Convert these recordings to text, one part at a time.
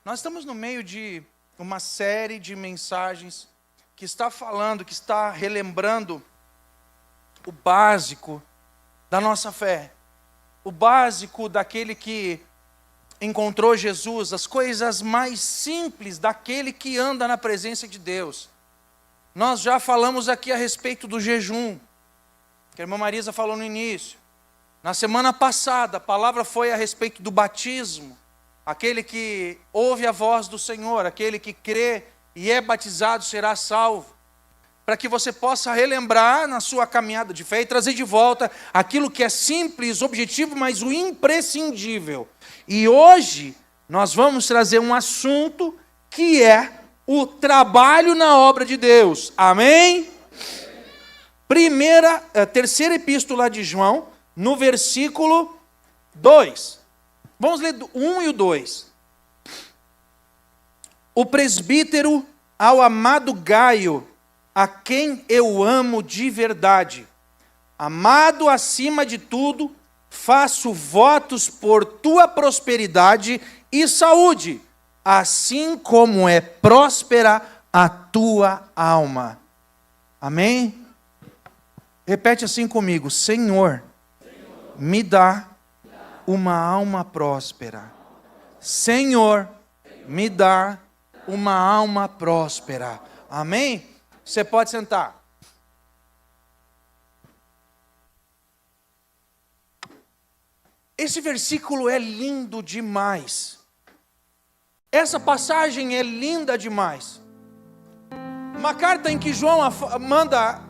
Nós estamos no meio de uma série de mensagens que está falando, que está relembrando o básico da nossa fé. O básico daquele que encontrou Jesus, as coisas mais simples daquele que anda na presença de Deus. Nós já falamos aqui a respeito do jejum, que a irmã Marisa falou no início. Na semana passada, a palavra foi a respeito do batismo. Aquele que ouve a voz do Senhor, aquele que crê e é batizado será salvo. Para que você possa relembrar na sua caminhada de fé e trazer de volta aquilo que é simples, objetivo, mas o imprescindível. E hoje nós vamos trazer um assunto que é o trabalho na obra de Deus. Amém? Terceira epístola de João, no versículo 2. Vamos ler do 1 e o 2. O presbítero ao amado Gaio, a quem eu amo de verdade. Amado acima de tudo, faço votos por tua prosperidade e saúde, assim como é próspera a tua alma. Amém? Repete assim comigo: Senhor, me dá uma alma próspera. Senhor, me dá uma alma próspera. Amém? Você pode sentar. Esse versículo é lindo demais. Essa passagem é linda demais. Uma carta em que João manda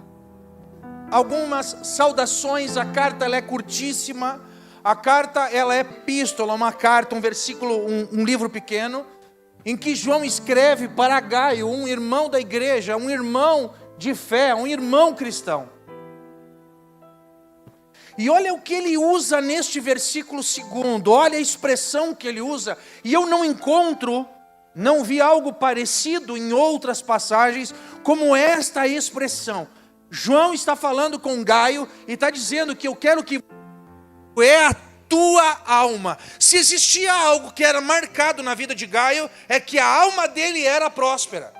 algumas saudações. A carta ela é curtíssima. A carta ela é epístola, uma carta, um versículo, um livro pequeno, em que João escreve para Gaio, um irmão da igreja, um irmão de fé, um irmão cristão. E olha o que ele usa neste versículo 2, olha a expressão que ele usa, e eu não vi algo parecido em outras passagens, como esta expressão. João está falando com Gaio, e está dizendo que eu quero que é a tua alma. Se existia algo que era marcado na vida de Gaio, é que a alma dele era próspera.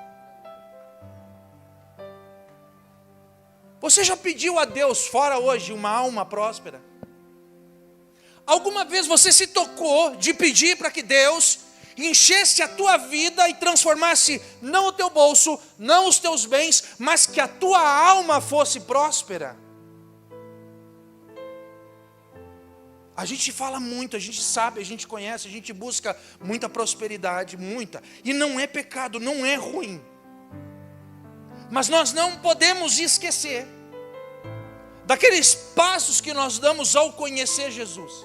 Você já pediu a Deus, fora hoje, uma alma próspera? Alguma vez você se tocou de pedir para que Deus enchesse a tua vida e transformasse não o teu bolso, não os teus bens, mas que a tua alma fosse próspera? A gente fala muito, a gente sabe, a gente conhece, a gente busca muita prosperidade, muita. E não é pecado, não é ruim. Mas nós não podemos esquecer daqueles passos que nós damos ao conhecer Jesus.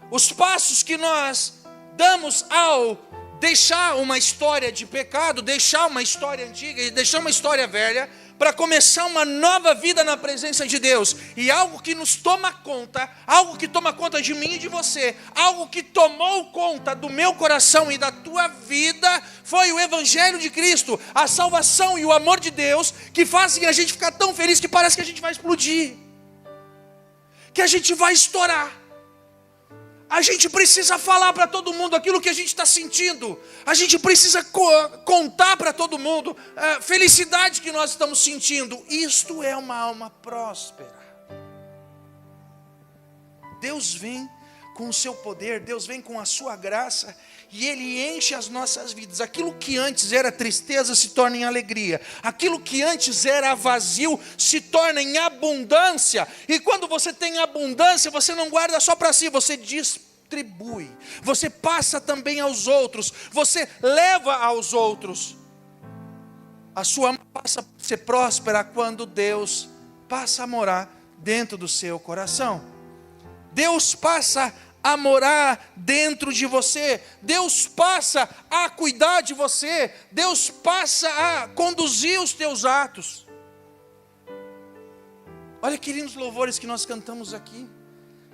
Os passos que nós damos ao deixar uma história de pecado, deixar uma história antiga e deixar uma história velha, para começar uma nova vida na presença de Deus. E algo que nos toma conta, algo que toma conta de mim e de você, algo que tomou conta do meu coração e da tua vida, foi o Evangelho de Cristo, a salvação e o amor de Deus, que fazem a gente ficar tão feliz que parece que a gente vai explodir, que a gente vai estourar. A gente precisa falar para todo mundo aquilo que a gente está sentindo. A gente precisa contar para todo mundo a felicidade que nós estamos sentindo. Isto é uma alma próspera. Deus vem com o seu poder, Deus vem com a sua graça, e Ele enche as nossas vidas. Aquilo que antes era tristeza se torna em alegria. Aquilo que antes era vazio se torna em abundância. E quando você tem abundância, você não guarda só para si, você distribui. Você passa também aos outros. Você leva aos outros. A sua alma passa a ser próspera quando Deus passa a morar dentro do seu coração. Deus passa a morar dentro de você. Deus passa a cuidar de você. Deus passa a conduzir os teus atos. Olha que lindos louvores que nós cantamos aqui.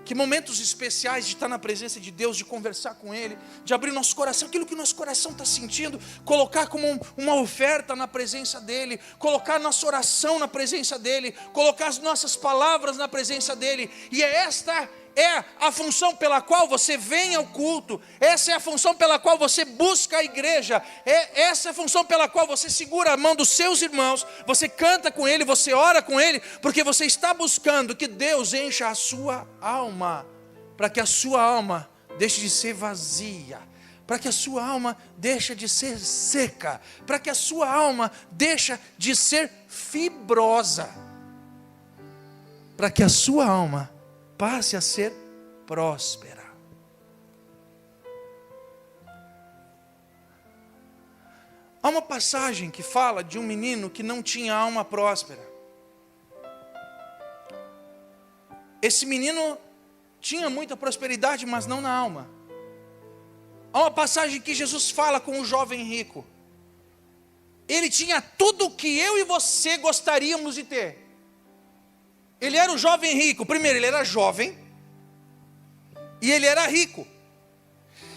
Que momentos especiais de estar na presença de Deus, de conversar com Ele, de abrir nosso coração, aquilo que o nosso coração está sentindo, colocar como uma oferta na presença dEle, colocar nossa oração na presença dEle, colocar as nossas palavras na presença dEle. E é esta é a função pela qual você vem ao culto, essa é a função pela qual você busca a igreja, essa é a função pela qual você segura a mão dos seus irmãos, você canta com ele, você ora com ele, porque você está buscando que Deus encha a sua alma, para que a sua alma deixe de ser vazia, para que a sua alma deixe de ser seca, para que a sua alma deixe de ser fibrosa, para que a sua alma passe a ser próspera. Há uma passagem que fala de um menino que não tinha alma próspera. Esse menino tinha muita prosperidade, mas não na alma. Há uma passagem que Jesus fala com o jovem rico. Ele tinha tudo o que eu e você gostaríamos de ter. Ele era o jovem rico. Primeiro, ele era jovem e ele era rico.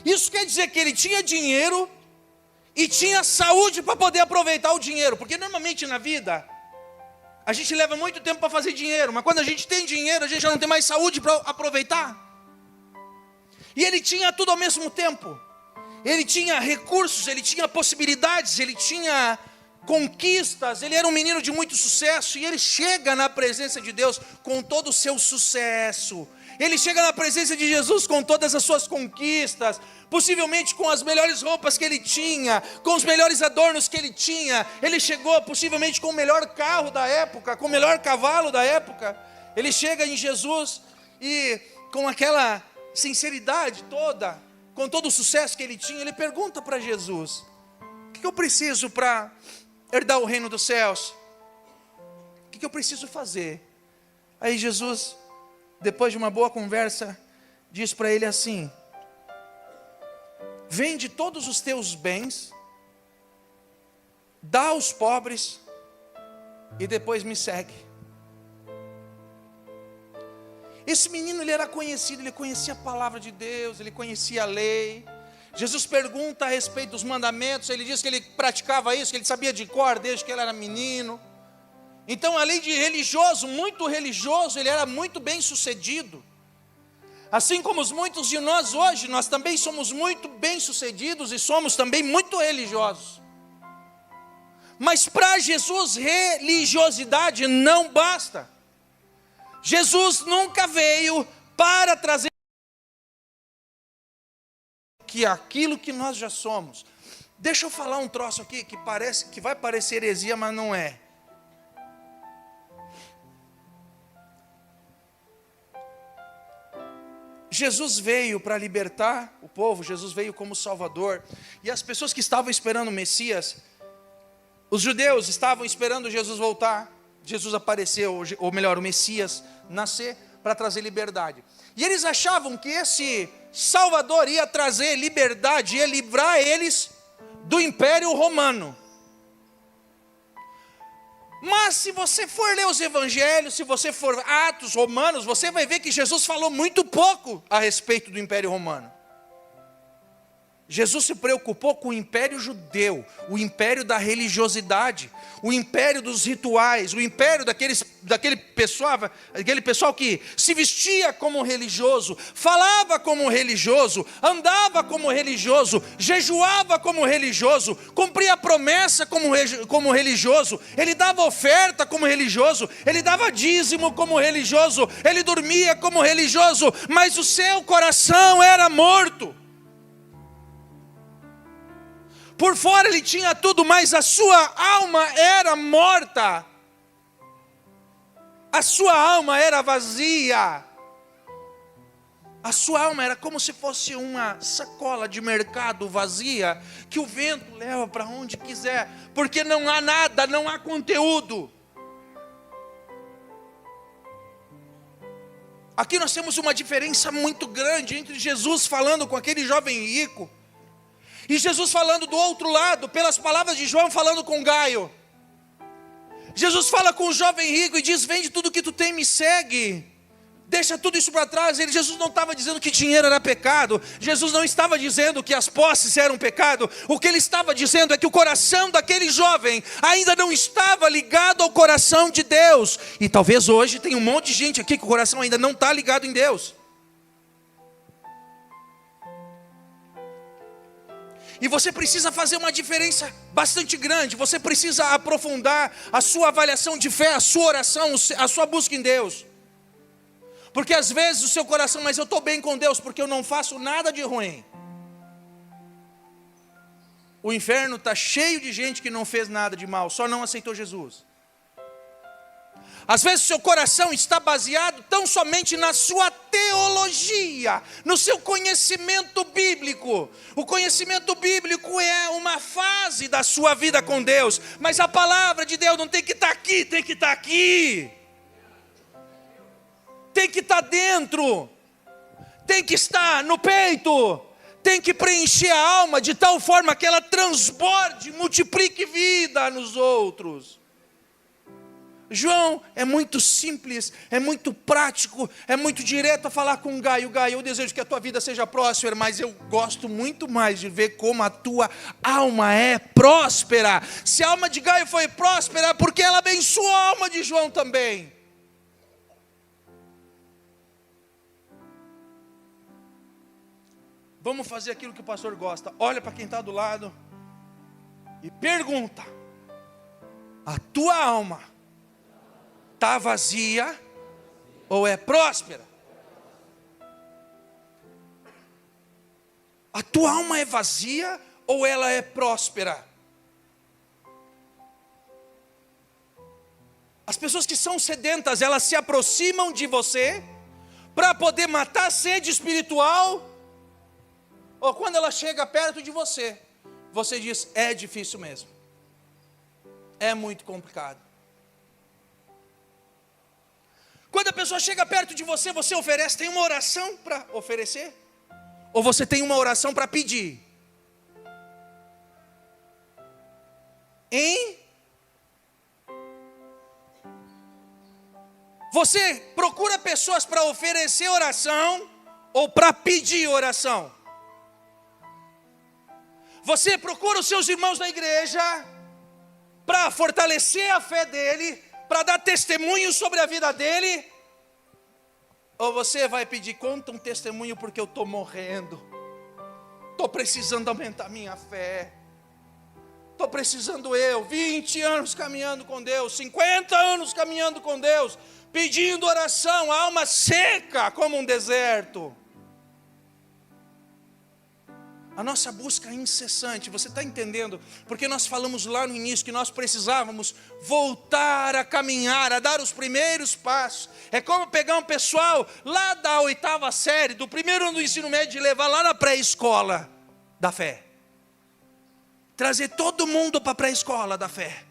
Isso quer dizer que ele tinha dinheiro e tinha saúde para poder aproveitar o dinheiro. Porque normalmente na vida, a gente leva muito tempo para fazer dinheiro, mas quando a gente tem dinheiro, a gente já não tem mais saúde para aproveitar. E ele tinha tudo ao mesmo tempo. Ele tinha recursos, ele tinha possibilidades, ele tinha conquistas, ele era um menino de muito sucesso, e ele chega na presença de Deus com todo o seu sucesso, ele chega na presença de Jesus com todas as suas conquistas, possivelmente com as melhores roupas que ele tinha, com os melhores adornos que ele tinha, ele chegou possivelmente com o melhor carro da época, com o melhor cavalo da época, ele chega em Jesus, e com aquela sinceridade toda, com todo o sucesso que ele tinha, ele pergunta para Jesus: o que eu preciso para herdar o reino dos céus? O que eu preciso fazer? Aí Jesus, depois de uma boa conversa, diz para ele assim: vende todos os teus bens, dá aos pobres, e depois me segue. Esse menino, ele era conhecido, ele conhecia a palavra de Deus, ele conhecia a lei. Jesus pergunta a respeito dos mandamentos, ele diz que ele praticava isso, que ele sabia de cor desde que ele era menino. Então, além de religioso, muito religioso, ele era muito bem sucedido. Assim como muitos de nós hoje, nós também somos muito bem sucedidos e somos também muito religiosos. Mas para Jesus, religiosidade não basta. Jesus nunca veio para trazer que aquilo que nós já somos. Deixa eu falar um troço aqui que vai parecer heresia, mas não é. Jesus veio para libertar o povo, Jesus veio como Salvador. E as pessoas que estavam esperando o Messias, os judeus estavam esperando Jesus voltar. Jesus apareceu, ou melhor, o Messias nascer para trazer liberdade. E eles achavam que esse Salvador ia trazer liberdade, ia livrar eles do Império Romano. Mas se você for ler os evangelhos, se você for Atos Romanos, você vai ver que Jesus falou muito pouco a respeito do Império Romano. Jesus se preocupou com o império judeu, o império da religiosidade, o império dos rituais, o império daquele pessoal que se vestia como religioso, falava como religioso, andava como religioso, jejuava como religioso, cumpria promessa como religioso, ele dava oferta como religioso, ele dava dízimo como religioso, ele dormia como religioso, mas o seu coração era morto. Por fora ele tinha tudo, mas a sua alma era morta. A sua alma era vazia. A sua alma era como se fosse uma sacola de mercado vazia, que o vento leva para onde quiser, porque não há nada, não há conteúdo. Aqui nós temos uma diferença muito grande entre Jesus falando com aquele jovem rico e Jesus falando do outro lado, pelas palavras de João falando com Gaio. Jesus fala com o jovem rico e diz: vende tudo que tu tem e me segue. Deixa tudo isso para trás. Jesus não estava dizendo que dinheiro era pecado. Jesus não estava dizendo que as posses eram pecado. O que ele estava dizendo é que o coração daquele jovem ainda não estava ligado ao coração de Deus. E talvez hoje tenha um monte de gente aqui que o coração ainda não está ligado em Deus. E você precisa fazer uma diferença bastante grande. Você precisa aprofundar a sua avaliação de fé, a sua oração, a sua busca em Deus. Porque às vezes o seu coração, mas eu estou bem com Deus porque eu não faço nada de ruim. O inferno está cheio de gente que não fez nada de mal, só não aceitou Jesus. Às vezes o seu coração está baseado tão somente na sua teologia, no seu conhecimento bíblico. O conhecimento bíblico é uma fase da sua vida com Deus, mas a palavra de Deus não tem que estar aqui, tem que estar aqui. Tem que estar dentro, tem que estar no peito, tem que preencher a alma de tal forma que ela transborde, multiplique vida nos outros. João é muito simples, é muito prático, é muito direto a falar com Gaio. Gaio, eu desejo que a tua vida seja próspera, mas eu gosto muito mais de ver como a tua alma é próspera. Se a alma de Gaio foi próspera, é porque ela abençoou a alma de João também. Vamos fazer aquilo que o pastor gosta. Olha para quem está do lado e pergunta: a tua alma está vazia ou é próspera? A tua alma é vazia ou ela é próspera? As pessoas que são sedentas, elas se aproximam de você para poder matar a sede espiritual. Ou quando ela chega perto de você, você diz: é difícil mesmo, é muito complicado. Quando a pessoa chega perto de você, você oferece, tem uma oração para oferecer? Ou você tem uma oração para pedir? Hein? Você procura pessoas para oferecer oração ou para pedir oração? Você procura os seus irmãos da igreja para fortalecer a fé dele, para dar testemunho sobre a vida dele? Ou você vai pedir: conta um testemunho porque eu estou morrendo, estou precisando aumentar minha fé, estou precisando 20 anos caminhando com Deus, 50 anos caminhando com Deus, pedindo oração, a alma seca como um deserto. A nossa busca é incessante, você está entendendo? Porque nós falamos lá no início que nós precisávamos voltar a caminhar, a dar os primeiros passos. É como pegar um pessoal lá da 8ª série, do primeiro ano do ensino médio, e levar lá na pré-escola da fé. Trazer todo mundo para a pré-escola da fé.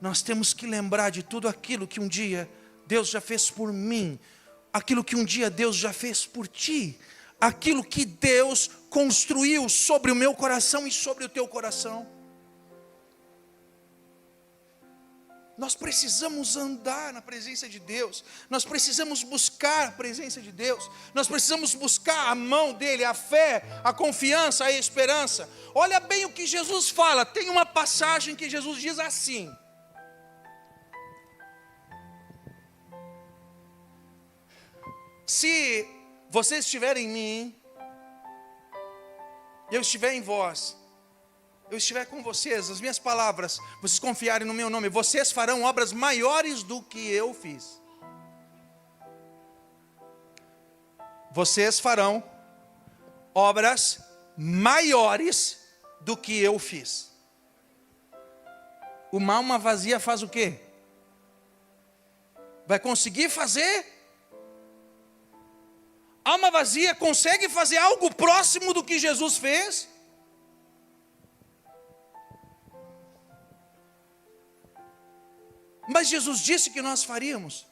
Nós temos que lembrar de tudo aquilo que um dia Deus já fez por mim, aquilo que um dia Deus já fez por ti, aquilo que Deus construiu sobre o meu coração e sobre o teu coração. Nós precisamos andar na presença de Deus, nós precisamos buscar a presença de Deus, nós precisamos buscar a mão dEle, a fé, a confiança, a esperança. Olha bem o que Jesus fala, tem uma passagem que Jesus diz assim: se vocês estiverem em mim, eu estiver em vós, eu estiver com vocês, as minhas palavras, vocês confiarem no meu nome, vocês farão obras maiores do que eu fiz. Vocês farão obras maiores do que eu fiz. Uma alma vazia faz o quê? Vai conseguir fazer? Alma vazia consegue fazer algo próximo do que Jesus fez? Mas Jesus disse que nós faríamos.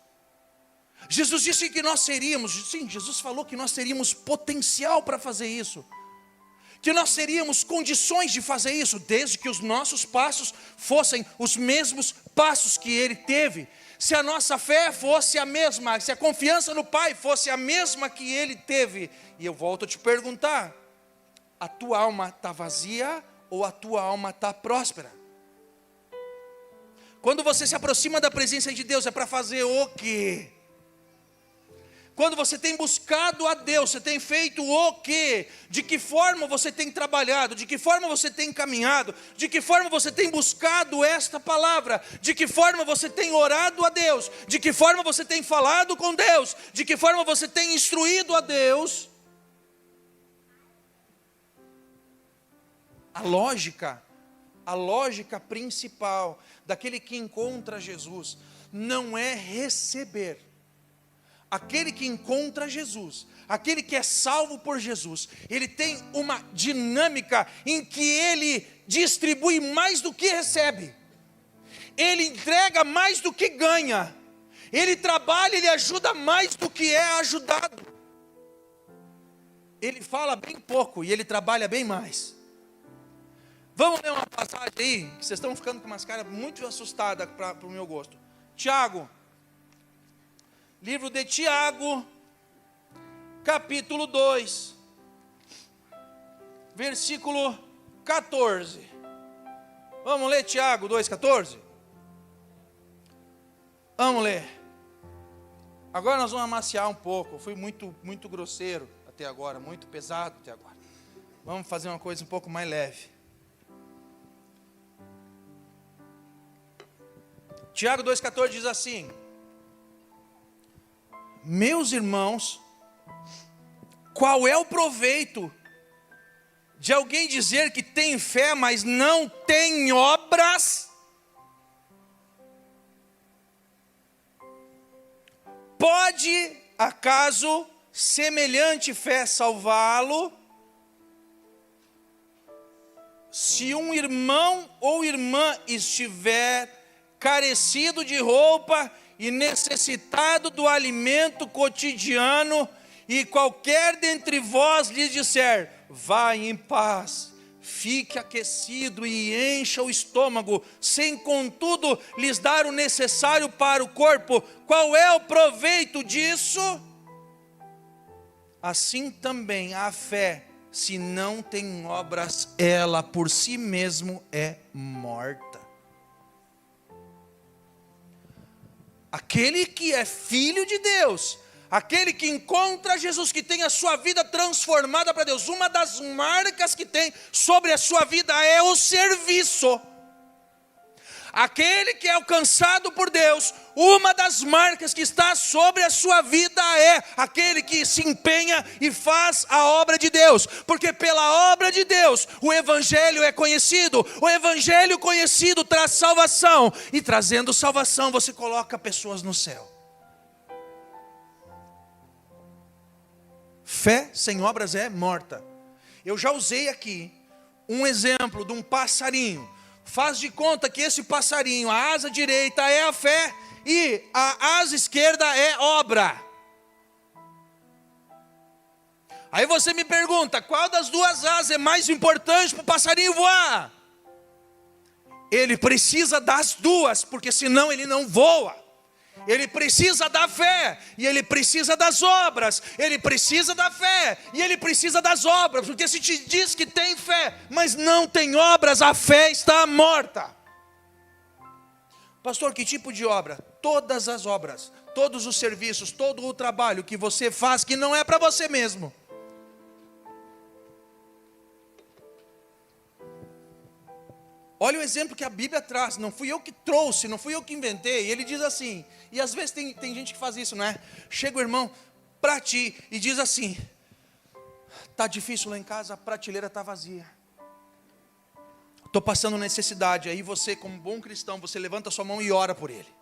Jesus disse que nós seríamos. Sim, Jesus falou que nós teríamos potencial para fazer isso, que nós teríamos condições de fazer isso, desde que os nossos passos fossem os mesmos passos que Ele teve. Se a nossa fé fosse a mesma, se a confiança no Pai fosse a mesma que Ele teve. E eu volto a te perguntar: a tua alma está vazia ou a tua alma está próspera? Quando você se aproxima da presença de Deus, é para fazer o quê? quando você tem buscado a Deus, você tem feito o quê? De que forma você tem trabalhado? De que forma você tem caminhado? De que forma você tem buscado esta palavra? De que forma você tem orado a Deus? De que forma você tem falado com Deus? De que forma você tem instruído a Deus? A lógica principal daquele que encontra Jesus não é receber. Aquele que encontra Jesus, aquele que é salvo por Jesus, ele tem uma dinâmica em que ele distribui mais do que recebe, ele entrega mais do que ganha, ele trabalha, ele ajuda mais do que é ajudado. Ele fala bem pouco e ele trabalha bem mais. Vamos ler uma passagem aí, que vocês estão ficando com umas caras muito assustadas para o meu gosto. Tiago, livro de Tiago, capítulo 2, versículo 14. Vamos ler Tiago 2,14? Vamos ler. Agora nós vamos amaciar um pouco. Eu fui muito grosseiro até agora, muito pesado até agora. Vamos fazer uma coisa um pouco mais leve. Tiago 2,14 diz assim: meus irmãos, qual é o proveito de alguém dizer que tem fé, mas não tem obras? Pode acaso semelhante fé salvá-lo? Se um irmão ou irmã estiver carecido de roupa e necessitado do alimento cotidiano, e qualquer dentre vós lhe disser, vá em paz, fique aquecido e encha o estômago, sem contudo lhes dar o necessário para o corpo, qual é o proveito disso? Assim também a fé, se não tem obras, ela por si mesmo é morta. Aquele que é filho de Deus, aquele que encontra Jesus, que tem a sua vida transformada para Deus, uma das marcas que tem sobre a sua vida é o serviço. Aquele que é alcançado por Deus, uma das marcas que está sobre a sua vida é aquele que se empenha e faz a obra de Deus, porque pela obra de Deus o evangelho é conhecido, o evangelho conhecido traz salvação, e trazendo salvação você coloca pessoas no céu. Fé sem obras é morta. Eu já usei aqui um exemplo de um passarinho. Faz de conta que esse passarinho, a asa direita é a fé e a asa esquerda é obra. Aí você me pergunta, qual das duas asas é mais importante para o passarinho voar? Ele precisa das duas, porque senão ele não voa. Ele precisa da fé, e ele precisa das obras. Ele precisa da fé, e ele precisa das obras. Porque se te diz que tem fé, mas não tem obras, a fé está morta. Pastor, que tipo de obra? Todas as obras, todos os serviços, todo o trabalho que você faz, que não é para você mesmo. Olha o exemplo que a Bíblia traz, não fui eu que trouxe, não fui eu que inventei. Ele diz assim, e às vezes tem gente que faz isso, não é? Chega o irmão para ti e diz assim, está difícil lá em casa, a prateleira está vazia, estou passando necessidade. Aí você, como bom cristão, você levanta a sua mão e ora por ele.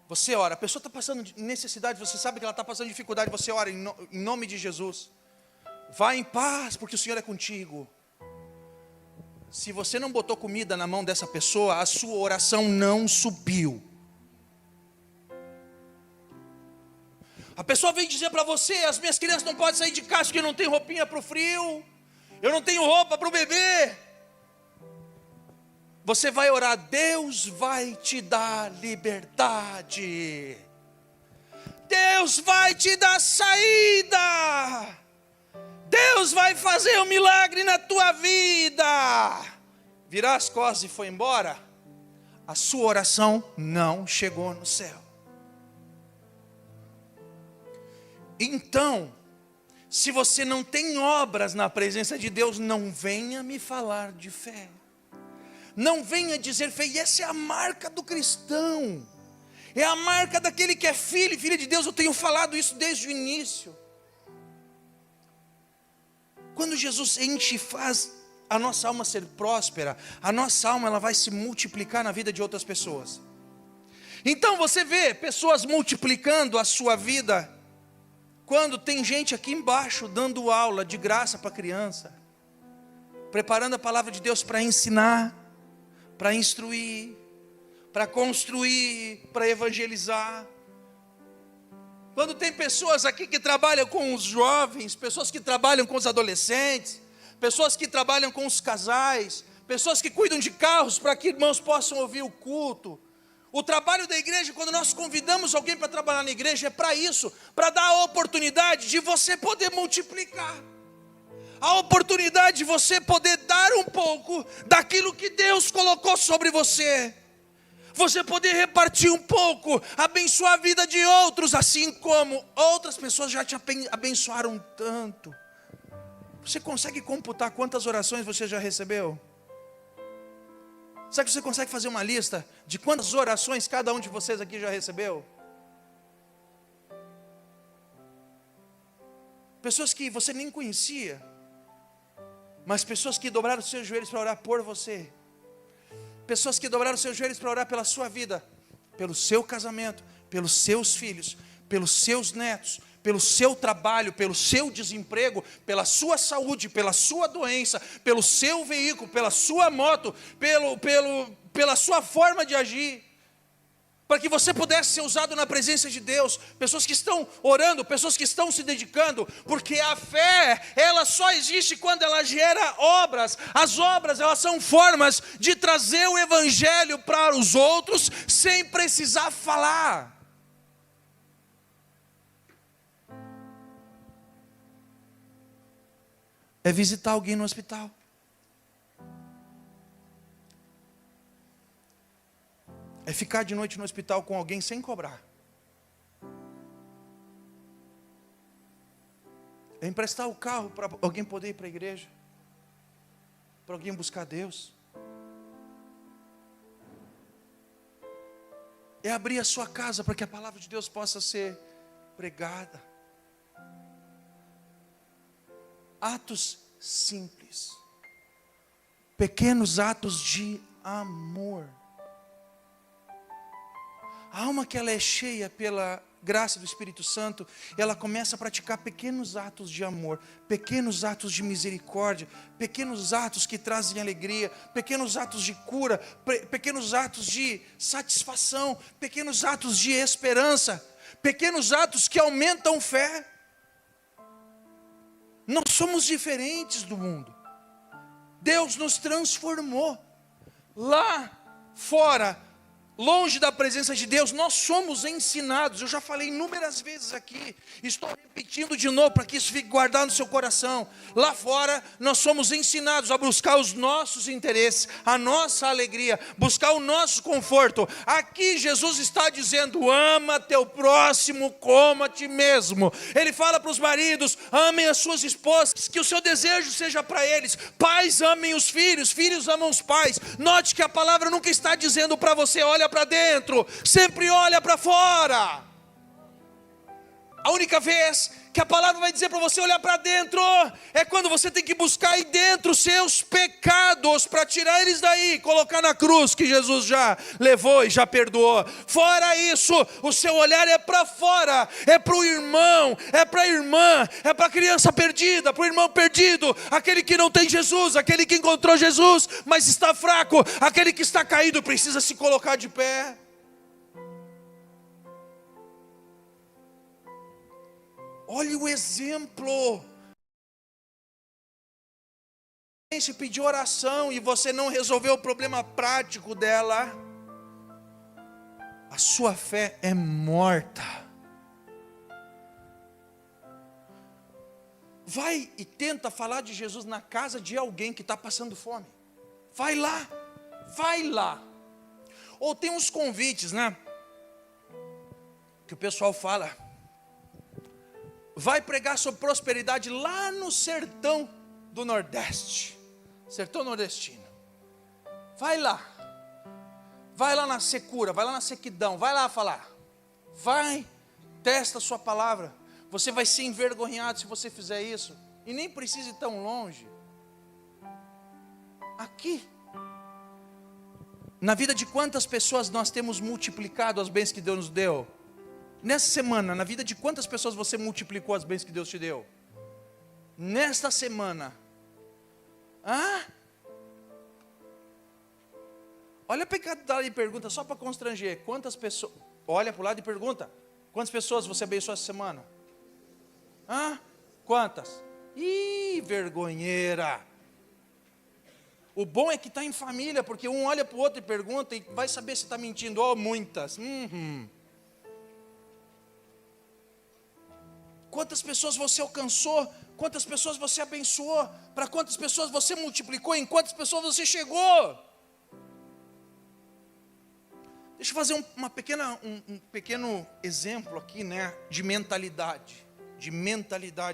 Você ora, a pessoa está passando necessidade, você sabe que ela está passando dificuldade, você ora em nome de Jesus. Vá em paz, porque o Senhor é contigo. Se você não botou comida na mão dessa pessoa, a sua oração não subiu. A pessoa vem dizer para você, as minhas crianças não podem sair de casa porque não tem roupinha para o frio, eu não tenho roupa para o bebê. Você vai orar, Deus vai te dar liberdade, Deus vai te dar saída, Deus vai fazer um milagre na tua vida. Virar as costas e foi embora, a sua oração não chegou no céu. Então, se você não tem obras na presença de Deus, não venha me falar de fé. Não venha dizer fé. E essa é a marca do cristão. É a marca daquele que é filho e filha de Deus. Eu tenho falado isso desde o início. Quando Jesus enche e faz a nossa alma ser próspera, a nossa alma ela vai se multiplicar na vida de outras pessoas. Então você vê pessoas multiplicando a sua vida, quando tem gente aqui embaixo dando aula de graça para criança, preparando a palavra de Deus para ensinar, para instruir, para construir, para evangelizar. Quando tem pessoas aqui que trabalham com os jovens, pessoas que trabalham com os adolescentes, pessoas que trabalham com os casais, pessoas que cuidam de carros para que irmãos possam ouvir o culto. O trabalho da igreja, quando nós convidamos alguém para trabalhar na igreja, é para isso, para dar a oportunidade de você poder multiplicar. A oportunidade de você poder dar um pouco daquilo que Deus colocou sobre você. Você poder repartir um pouco, abençoar a vida de outros, assim como outras pessoas já te abençoaram tanto. Você consegue computar quantas orações você já recebeu? Será que você consegue fazer uma lista de quantas orações cada um de vocês aqui já recebeu? Pessoas que você nem conhecia, mas pessoas que dobraram os seus joelhos para orar por você. Pessoas que dobraram os seus joelhos para orar pela sua vida, pelo seu casamento, pelos seus filhos, pelos seus netos, pelo seu trabalho, pelo seu desemprego, pela sua saúde, pela sua doença, pelo seu veículo, pela sua moto, pela sua forma de agir, para que você pudesse ser usado na presença de Deus. Pessoas que estão orando, pessoas que estão se dedicando, porque a fé, ela só existe quando ela gera obras. As obras, elas são formas de trazer o evangelho para os outros, sem precisar falar. É visitar alguém no hospital. É ficar de noite no hospital com alguém sem cobrar. É emprestar o carro para alguém poder ir para a igreja, para alguém buscar Deus. É abrir a sua casa para que a palavra de Deus possa ser pregada. Atos simples, pequenos atos de amor. A alma que ela é cheia pela graça do Espírito Santo, ela começa a praticar pequenos atos de amor, pequenos atos de misericórdia, pequenos atos que trazem alegria, pequenos atos de cura, pequenos atos de satisfação, pequenos atos de esperança, pequenos atos que aumentam fé. Nós somos diferentes do mundo. Deus nos transformou. Lá fora, longe da presença de Deus, nós somos ensinados. Eu já falei inúmeras vezes aqui, estou repetindo de novo para que isso fique guardado no seu coração. Lá fora, nós somos ensinados a buscar os nossos interesses, a nossa alegria, buscar o nosso conforto. Aqui Jesus está dizendo: ama teu próximo como a ti mesmo. Ele fala para os maridos: amem as suas esposas, que o seu desejo seja para eles. Pais amem os filhos, filhos amam os pais. Note que a palavra nunca está dizendo para você: olha para dentro, sempre olha para fora. A única vez que a palavra vai dizer para você olhar para dentro é quando você tem que buscar aí dentro os seus pecados, para tirar eles daí, colocar na cruz que Jesus já levou e já perdoou. Fora isso, o seu olhar é para fora, é para o irmão, é para a irmã, é para a criança perdida, para o irmão perdido, aquele que não tem Jesus, aquele que encontrou Jesus, mas está fraco, aquele que está caído, precisa se colocar de pé. Olha o exemplo. Se pedir oração e você não resolveu o problema prático dela, a sua fé é morta. Vai e tenta falar de Jesus na casa de alguém que está passando fome. Vai lá, vai lá. Ou tem uns convites, né? Que o pessoal fala: vai pregar sobre prosperidade lá no sertão do Nordeste, sertão nordestino. Vai lá na secura, vai lá na sequidão, vai lá falar. Vai, testa a sua palavra. Você vai ser envergonhado se você fizer isso. E nem precisa ir tão longe. Aqui, na vida de quantas pessoas nós temos multiplicado as bênçãos que Deus nos deu? Nessa semana, na vida de quantas pessoas você multiplicou as bênçãos que Deus te deu? Nesta semana. Olha para cada lado e pergunta, só para constranger. Quantas pessoas, olha para o lado e pergunta, quantas pessoas você abençoou essa semana? Quantas? Ih, vergonheira. O bom é que está em família, porque um olha para o outro e pergunta e vai saber se está mentindo. Muitas. Quantas pessoas você alcançou? Quantas pessoas você abençoou? Para quantas pessoas você multiplicou? Em quantas pessoas você chegou? Deixa eu fazer um pequeno exemplo aqui, né, de mentalidade.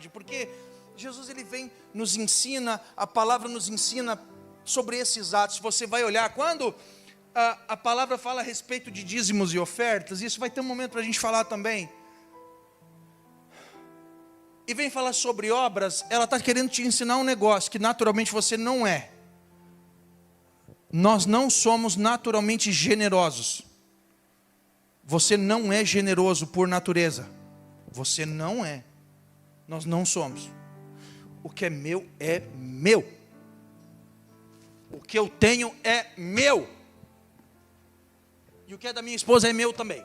Porque Jesus ele vem, nos ensina, a palavra nos ensina sobre esses atos. Você vai olhar, quando a palavra fala a respeito de dízimos e ofertas, isso vai ter um momento para a gente falar também. E vem falar sobre obras, ela está querendo te ensinar um negócio que naturalmente você não é. Nós não somos naturalmente generosos. Você não é generoso por natureza. Você não é. Nós não somos. O que é meu é meu. O que eu tenho é meu. E o que é da minha esposa é meu também.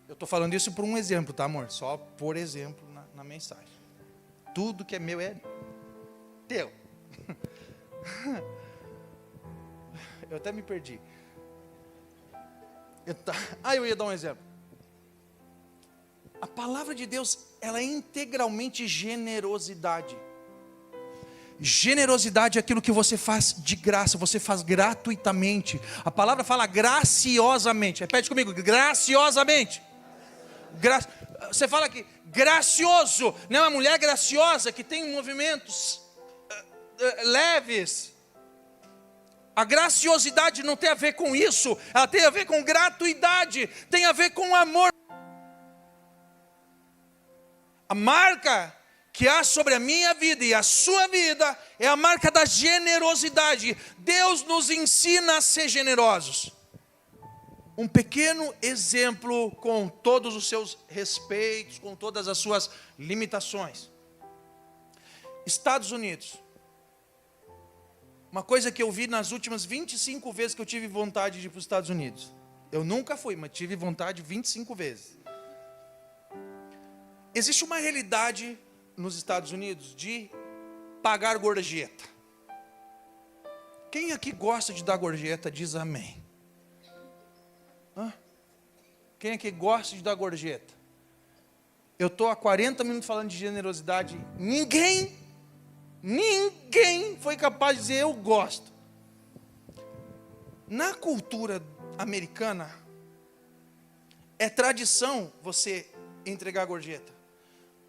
Eu estou falando isso por um exemplo, tá, amor? Só por exemplo na mensagem. Tudo que é meu é teu. Eu até me perdi. Eu ia dar um exemplo. A palavra de Deus, ela é integralmente generosidade. Generosidade é aquilo que você faz de graça, você faz gratuitamente. A palavra fala graciosamente. Repete comigo, graciosamente. Você fala aqui, gracioso, não é uma mulher graciosa que tem movimentos leves. A graciosidade não tem a ver com isso, ela tem a ver com gratuidade, tem a ver com amor. A marca que há sobre a minha vida e a sua vida é a marca da generosidade. Deus nos ensina a ser generosos. Um pequeno exemplo, com todos os seus respeitos, com todas as suas limitações. Estados Unidos. Uma coisa que eu vi nas últimas 25 vezes que eu tive vontade de ir para os Estados Unidos. Eu nunca fui, mas tive vontade 25 vezes. Existe uma realidade nos Estados Unidos de pagar gorjeta. Quem aqui gosta de dar gorjeta diz amém. Quem aqui gosta de dar gorjeta? Eu estou há 40 minutos falando de generosidade. Ninguém foi capaz de dizer eu gosto. Na cultura americana, é tradição você entregar gorjeta.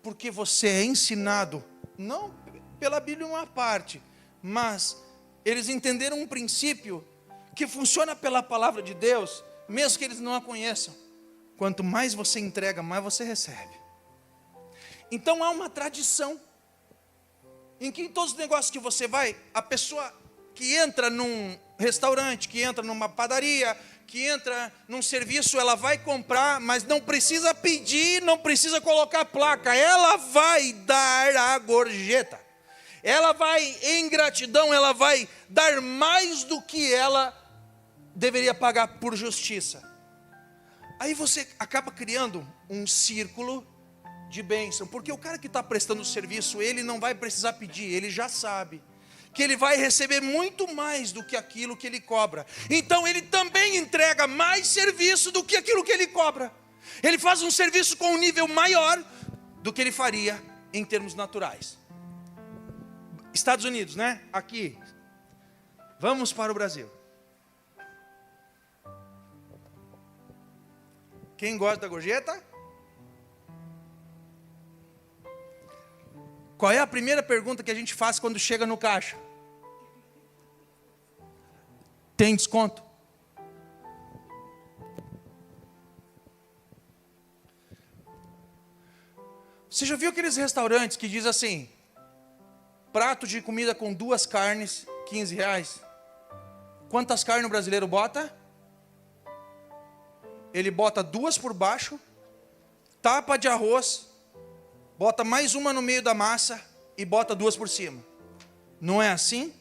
Porque você é ensinado, não pela Bíblia uma parte, mas eles entenderam um princípio que funciona pela palavra de Deus, mesmo que eles não a conheçam. Quanto mais você entrega, mais você recebe. Então há uma tradição, em que em todos os negócios que você vai, a pessoa que entra num restaurante, que entra numa padaria, que entra num serviço, ela vai comprar, mas não precisa pedir, não precisa colocar placa, ela vai dar a gorjeta. Ela vai, em gratidão, ela vai dar mais do que ela deveria pagar por justiça. Aí você acaba criando um círculo de bênção, porque o cara que está prestando o serviço, ele não vai precisar pedir, ele já sabe que ele vai receber muito mais do que aquilo que ele cobra. Então ele também entrega mais serviço do que aquilo que ele cobra. Ele faz um serviço com um nível maior do que ele faria em termos naturais. Estados Unidos, né? Aqui. Vamos para o Brasil. Quem gosta da gorjeta? Qual é a primeira pergunta que a gente faz quando chega no caixa? Tem desconto? Você já viu aqueles restaurantes que diz assim, prato de comida com 2 carnes, R$15? Quantas carnes o brasileiro bota? Ele bota 2 por baixo, tapa de arroz, bota mais uma no meio da massa e bota 2 por cima. Não é assim?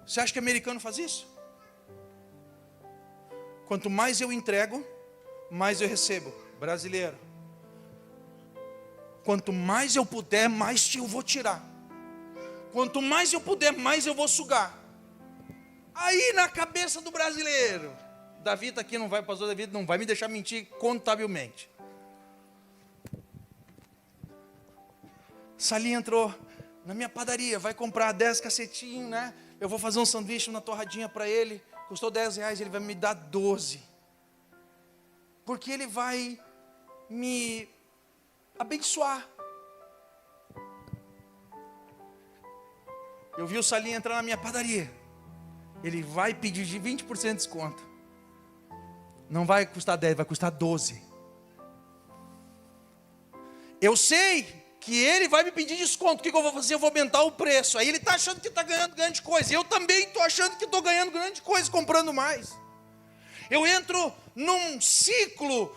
Você acha que americano faz isso? Quanto mais eu entrego, mais eu recebo. Brasileiro. Quanto mais eu puder, mais eu vou tirar. Quanto mais eu puder, mais eu vou sugar. Aí na cabeça do brasileiro, Davi está aqui, não vai, pastor Davi não vai me deixar mentir contabilmente. Salinha entrou na minha padaria, vai comprar 10 cacetinhos, né? Eu vou fazer um sanduíche, uma torradinha para ele, custou R$10, ele vai me dar 12. Porque ele vai me abençoar. Eu vi o Salinha entrar na minha padaria. Ele vai pedir de 20% de desconto. Não vai custar 10, vai custar 12. Eu sei que ele vai me pedir desconto. O que eu vou fazer? Eu vou aumentar o preço. Aí ele está achando que está ganhando grande coisa. Eu também estou achando que estou ganhando grande coisa comprando mais. Eu entro num ciclo,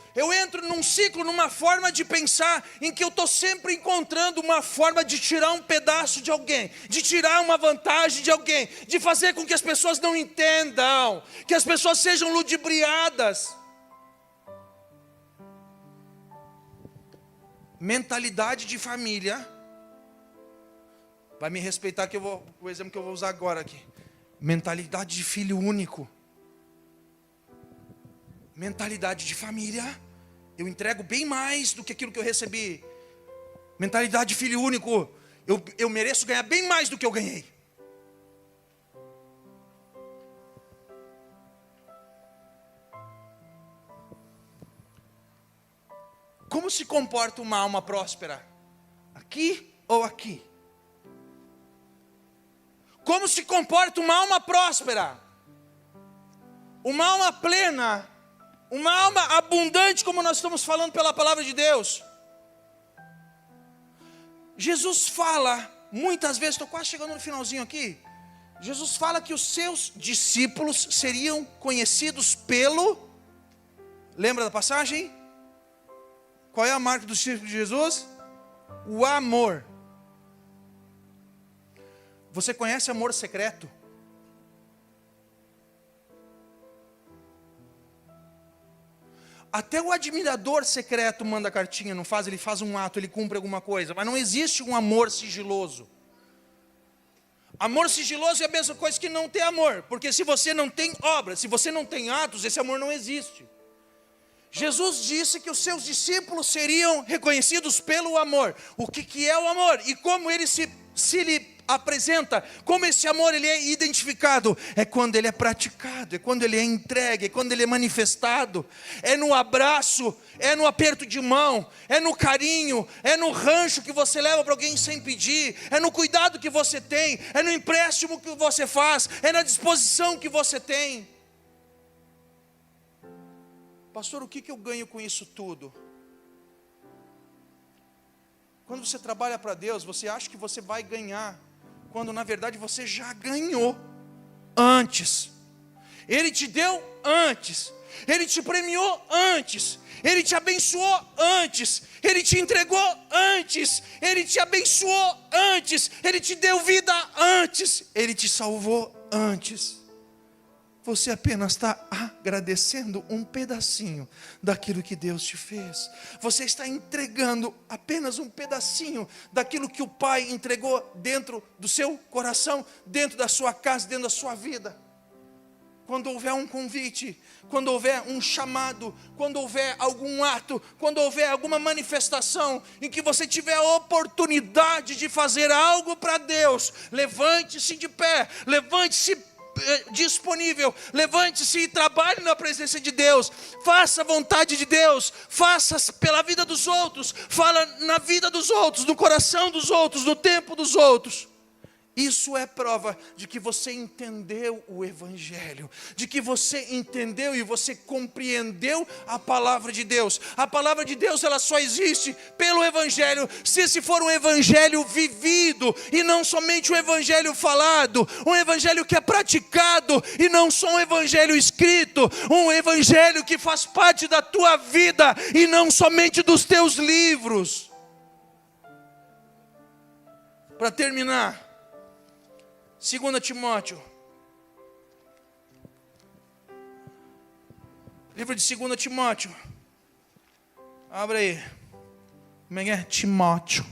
numa forma de pensar em que eu estou sempre encontrando uma forma de tirar um pedaço de alguém, de tirar uma vantagem de alguém, de fazer com que as pessoas não entendam, que as pessoas sejam ludibriadas. Mentalidade de família, vai me respeitar que o exemplo que eu vou usar agora aqui. Mentalidade de filho único. Mentalidade de família, eu entrego bem mais do que aquilo que eu recebi. Mentalidade de filho único, eu mereço ganhar bem mais do que eu ganhei. Como se comporta uma alma próspera? Aqui ou aqui? Como se comporta uma alma próspera? Uma alma plena? Uma alma abundante, como nós estamos falando pela palavra de Deus. Jesus fala, muitas vezes, estou quase chegando no finalzinho aqui. Jesus fala que os seus discípulos seriam conhecidos pelo... Lembra da passagem? Qual é a marca dos discípulos de Jesus? O amor. Você conhece amor secreto? Até o admirador secreto manda cartinha, não faz? Ele faz um ato, ele cumpre alguma coisa. Mas não existe um amor sigiloso. Amor sigiloso é a mesma coisa que não ter amor. Porque se você não tem obras, se você não tem atos, esse amor não existe. Jesus disse que os seus discípulos seriam reconhecidos pelo amor. O que é o amor? E como ele se lhe apresenta, como esse amor ele é identificado? É quando ele é praticado, é quando ele é entregue, é quando ele é manifestado. É no abraço, é no aperto de mão, é no carinho, é no rancho que você leva para alguém sem pedir, é no cuidado que você tem, é no empréstimo que você faz, é na disposição que você tem. Pastor, o que eu ganho com isso tudo? Quando você trabalha para Deus, você acha que você vai ganhar, quando na verdade você já ganhou antes. Ele te deu antes, Ele te premiou antes, Ele te abençoou antes, Ele te entregou antes, Ele te abençoou antes, Ele te deu vida antes, Ele te salvou antes. Você apenas está agradecendo um pedacinho daquilo que Deus te fez. Você está entregando apenas um pedacinho daquilo que o Pai entregou dentro do seu coração, dentro da sua casa, dentro da sua vida. Quando houver um convite, quando houver um chamado, quando houver algum ato, quando houver alguma manifestação em que você tiver a oportunidade de fazer algo para Deus, levante-se de pé, levante-se disponível. Levante-se e trabalhe na presença de Deus. Faça a vontade de Deus. Faça pela vida dos outros. Fala na vida dos outros, no coração dos outros, no tempo dos outros. Isso é prova de que você entendeu o Evangelho, de que você entendeu e você compreendeu a palavra de Deus. A palavra de Deus, ela só existe pelo Evangelho, se esse for um Evangelho vivido, e não somente um Evangelho falado, um Evangelho que é praticado, e não só um Evangelho escrito, um Evangelho que faz parte da tua vida, e não somente dos teus livros. Para terminar, 2 Timóteo, livro de 2 Timóteo, abre aí, como é que é? Timóteo,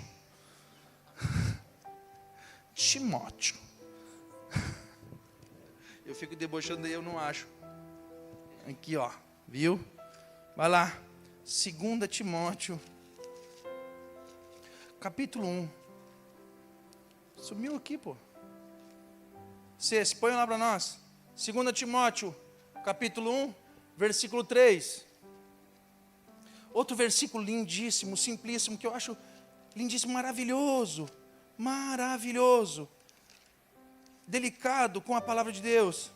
eu fico debochando daí, eu não acho, aqui ó, viu? Vai lá, 2 Timóteo, capítulo 1, sumiu aqui pô. Vocês, põe lá para nós. 2 Timóteo, capítulo 1, versículo 3. Outro versículo lindíssimo, simplíssimo, que eu acho lindíssimo, maravilhoso. Maravilhoso. Delicado com a palavra de Deus.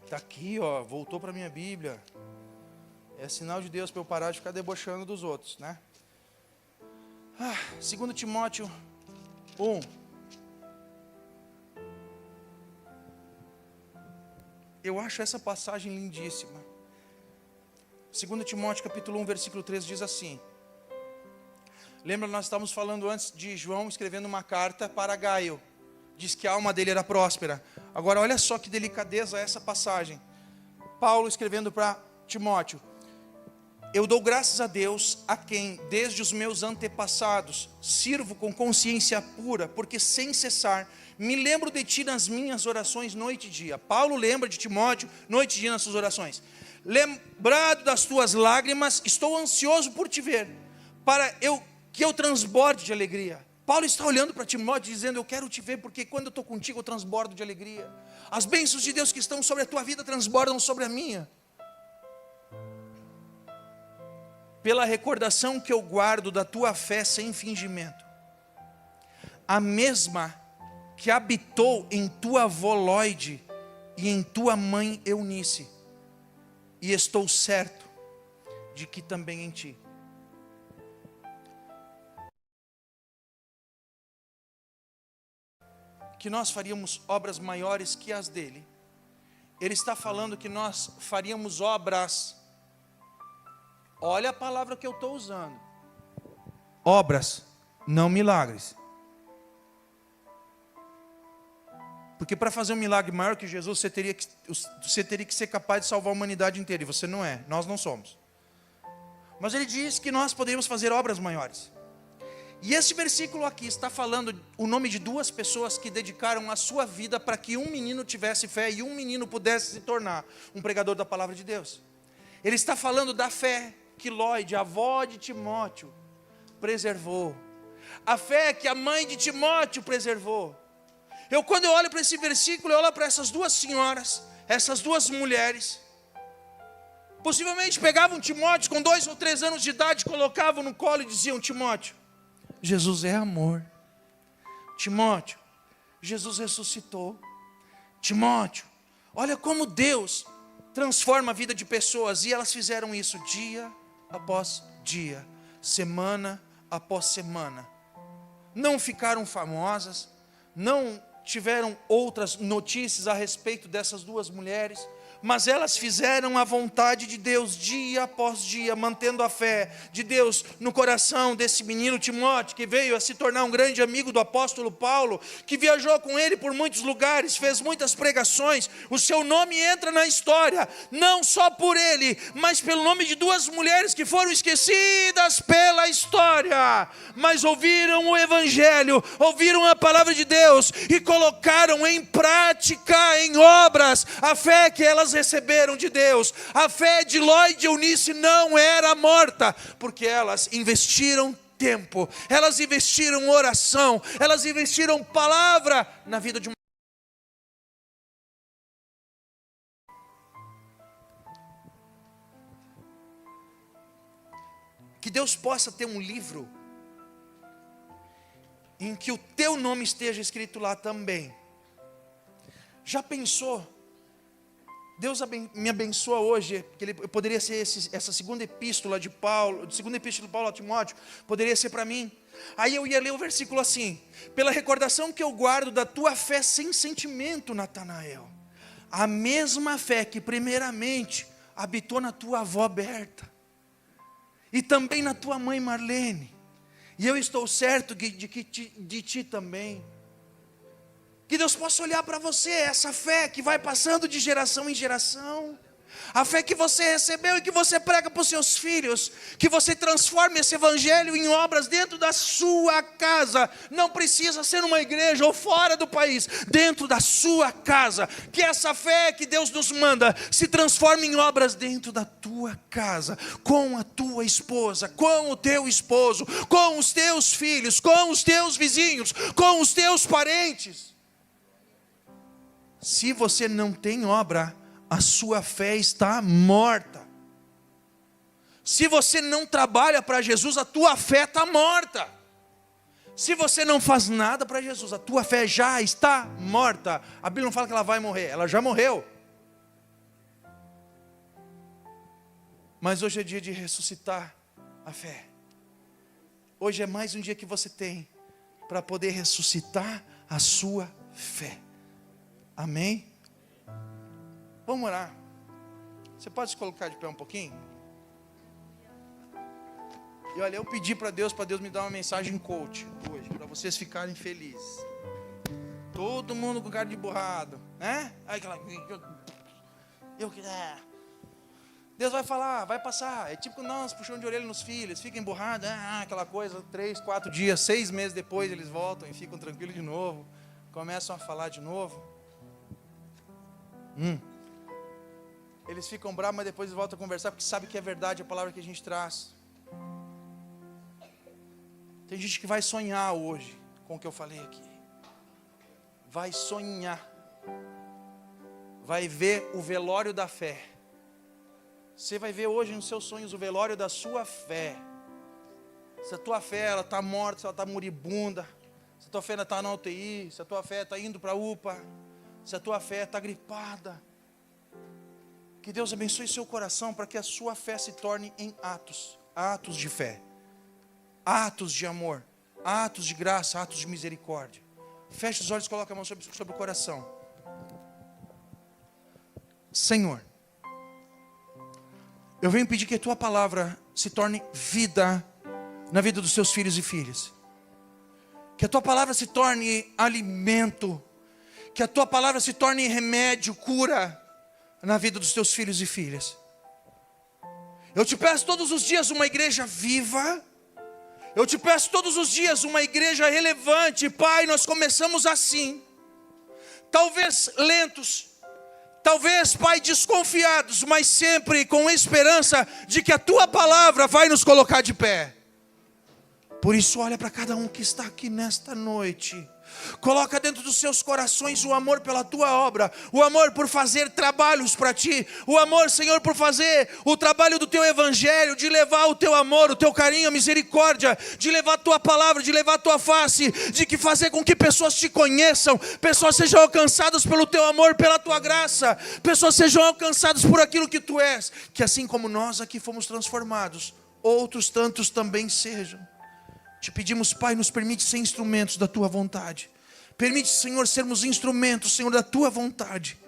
Está aqui, ó, voltou para a minha Bíblia. É sinal de Deus para eu parar de ficar debochando dos outros, né? 2 Timóteo 1. Eu acho essa passagem lindíssima. 2 Timóteo capítulo 1, versículo 3 diz assim. Lembra, nós estávamos falando antes de João escrevendo uma carta para Gaio. Diz que a alma dele era próspera. Agora olha só que delicadeza essa passagem. Paulo escrevendo para Timóteo. Eu dou graças a Deus, a quem, desde os meus antepassados, sirvo com consciência pura, porque sem cessar, me lembro de ti nas minhas orações noite e dia. Paulo lembra de Timóteo noite e dia nas suas orações. Lembrado das tuas lágrimas, estou ansioso por te ver, para que eu transborde de alegria. Paulo está olhando para Timóteo dizendo, eu quero te ver, porque quando eu estou contigo eu transbordo de alegria. As bênçãos de Deus que estão sobre a tua vida transbordam sobre a minha. Pela recordação que eu guardo da tua fé sem fingimento, a mesma que habitou em tua avó Lóide e em tua mãe Eunice, e estou certo de que também em ti. Que nós faríamos obras maiores que as dele. Ele está falando que nós faríamos obras. Olha a palavra que eu estou usando. Obras, não milagres. Porque para fazer um milagre maior que Jesus, você teria que ser capaz de salvar a humanidade inteira. E você não é, nós não somos. Mas ele diz que nós poderíamos fazer obras maiores. E esse versículo aqui está falando o nome de duas pessoas que dedicaram a sua vida para que um menino tivesse fé e um menino pudesse se tornar um pregador da palavra de Deus. Ele está falando da fé que Lóide, a avó de Timóteo, preservou. A fé que a mãe de Timóteo preservou. Quando eu olho para esse versículo, eu olho para essas duas senhoras, essas duas mulheres. Possivelmente pegavam Timóteo com 2 ou 3 anos de idade, colocavam no colo e diziam, Timóteo, Jesus é amor. Timóteo, Jesus ressuscitou. Timóteo, olha como Deus transforma a vida de pessoas. E elas fizeram isso dia após dia, semana após semana. Não ficaram famosas, não tiveram outras notícias a respeito dessas duas mulheres, mas elas fizeram a vontade de Deus dia após dia, mantendo a fé de Deus no coração desse menino Timóteo, que veio a se tornar um grande amigo do apóstolo Paulo, que viajou com ele por muitos lugares, fez muitas pregações. O seu nome entra na história, não só por ele, mas pelo nome de duas mulheres que foram esquecidas pela história, mas ouviram o Evangelho, ouviram a palavra de Deus e colocaram em prática, em obras, a fé que elas receberam de Deus. A fé de Lóide e Eunice não era morta, porque elas investiram tempo, elas investiram oração, elas investiram palavra na vida de uma que Deus possa ter um livro em que o teu nome esteja escrito lá também. Já pensou? Deus me abençoa hoje, porque poderia ser essa segunda epístola de Paulo, a Timóteo, poderia ser para mim. Aí eu ia ler o versículo assim: pela recordação que eu guardo da tua fé sem sentimento, Natanael, a mesma fé que primeiramente habitou na tua avó Berta, e também na tua mãe Marlene, e eu estou certo de ti também. Que Deus possa olhar para você, essa fé que vai passando de geração em geração, a fé que você recebeu e que você prega para os seus filhos, que você transforme esse evangelho em obras dentro da sua casa. Não precisa ser numa igreja ou fora do país, dentro da sua casa. Que essa fé que Deus nos manda se transforme em obras dentro da tua casa, com a tua esposa, com o teu esposo, com os teus filhos, com os teus vizinhos, com os teus parentes. Se você não tem obra, a sua fé está morta. Se você não trabalha para Jesus, a tua fé está morta. Se você não faz nada para Jesus, a tua fé já está morta. A Bíblia não fala que ela vai morrer, ela já morreu. Mas hoje é dia de ressuscitar a fé. Hoje é mais um dia que você tem para poder ressuscitar a sua fé. Amém? Vamos orar. Você pode se colocar de pé um pouquinho? E olha, eu pedi para Deus me dar uma mensagem coach hoje, para vocês ficarem felizes. Todo mundo com cara de borrado, né? Aí aquela, Deus vai falar, vai passar. É tipo nós puxando de orelha nos filhos, ficam emburrados, aquela coisa, 3, 4 dias, 6 meses depois eles voltam e ficam tranquilos de novo, começam a falar de novo. Eles ficam bravos, mas depois eles voltam a conversar, porque sabe que é verdade a palavra que a gente traz. Tem gente que vai sonhar hoje com o que eu falei aqui. Vai sonhar. Vai ver o velório da fé. Você vai ver hoje nos seus sonhos o velório da sua fé. Se a tua fé está morta, se ela está moribunda, se a tua fé ainda está na UTI, se a tua fé está indo para a UPA, se a tua fé está gripada. Que Deus abençoe seu coração para que a sua fé se torne em atos de fé, atos de amor, atos de graça, atos de misericórdia. Feche os olhos e coloque a mão sobre o coração. Senhor, eu venho pedir que a tua palavra se torne vida na vida dos seus filhos e filhas. Que a tua palavra se torne alimento, que a tua palavra se torne remédio, cura na vida dos teus filhos e filhas. Eu te peço todos os dias uma igreja viva. Eu te peço todos os dias uma igreja relevante. Pai, nós começamos assim, talvez lentos, talvez, Pai, desconfiados, mas sempre com esperança de que a tua palavra vai nos colocar de pé. Por isso, olha para cada um que está aqui nesta noite. Coloca dentro dos seus corações o amor pela tua obra, o amor por fazer trabalhos para ti, o amor, Senhor, por fazer o trabalho do teu evangelho, de levar o teu amor, o teu carinho, a misericórdia, de levar a tua palavra, de levar a tua face, de que fazer com que pessoas te conheçam, pessoas sejam alcançadas pelo teu amor, pela tua graça, pessoas sejam alcançadas por aquilo que tu és, que assim como nós aqui fomos transformados, outros tantos também sejam. Te pedimos, Pai, nos permite ser instrumentos da tua vontade. Permite, Senhor, sermos instrumentos, Senhor, da tua vontade.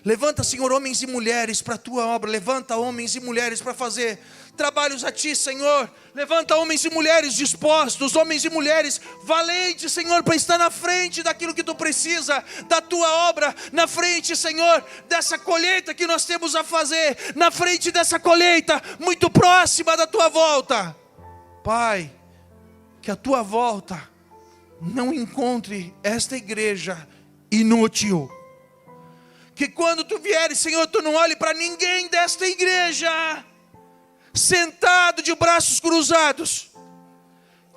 Levanta, Senhor, homens e mulheres para a tua obra. Levanta homens e mulheres para fazer trabalhos a ti, Senhor. Levanta homens e mulheres dispostos, homens e mulheres valentes, Senhor, para estar na frente daquilo que tu precisa, da tua obra, na frente, Senhor, dessa colheita que nós temos a fazer, na frente dessa colheita muito próxima da tua volta. Pai, que a tua volta não encontre esta igreja inútil. Que quando tu vieres, Senhor, tu não olhe para ninguém desta igreja sentado de braços cruzados.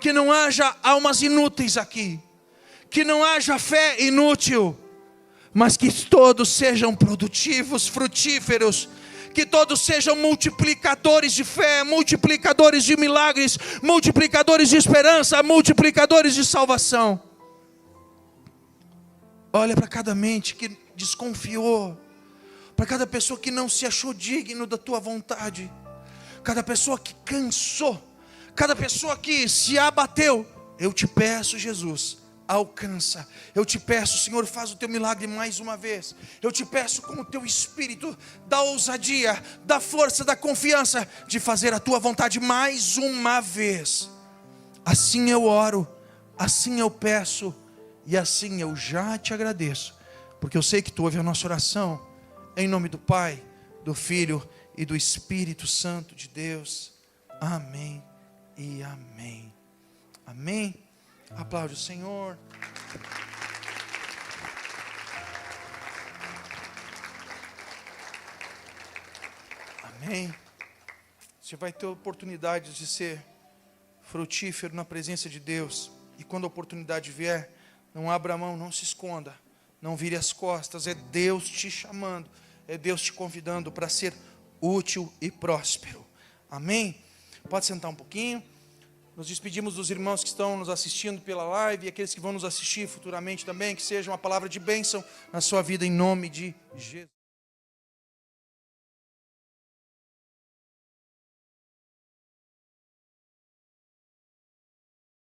Que não haja almas inúteis aqui. Que não haja fé inútil. Mas que todos sejam produtivos, frutíferos. que todos sejam multiplicadores de fé, multiplicadores de milagres, multiplicadores de esperança, multiplicadores de salvação. Olha para cada mente que desconfiou, para cada pessoa que não se achou digno da tua vontade, cada pessoa que cansou, cada pessoa que se abateu. Eu te peço, Jesus, alcança. Eu te peço, Senhor, faz o teu milagre mais uma vez. Eu te peço com o teu Espírito, da ousadia, da força, da confiança, de fazer a tua vontade mais uma vez. Assim eu oro, assim eu peço, e assim eu já te agradeço, porque eu sei que tu ouve a nossa oração, em nome do Pai, do Filho e do Espírito Santo de Deus. Amém e amém. Amém. Aplaude o Senhor. Amém. Você vai ter oportunidade de ser frutífero na presença de Deus. E quando a oportunidade vier, não abra a mão, não se esconda, não vire as costas. É Deus te chamando, é Deus te convidando para ser útil e próspero. Amém? Pode sentar um pouquinho. Nos despedimos dos irmãos que estão nos assistindo pela live e aqueles que vão nos assistir futuramente também. Que seja uma palavra de bênção na sua vida, em nome de Jesus.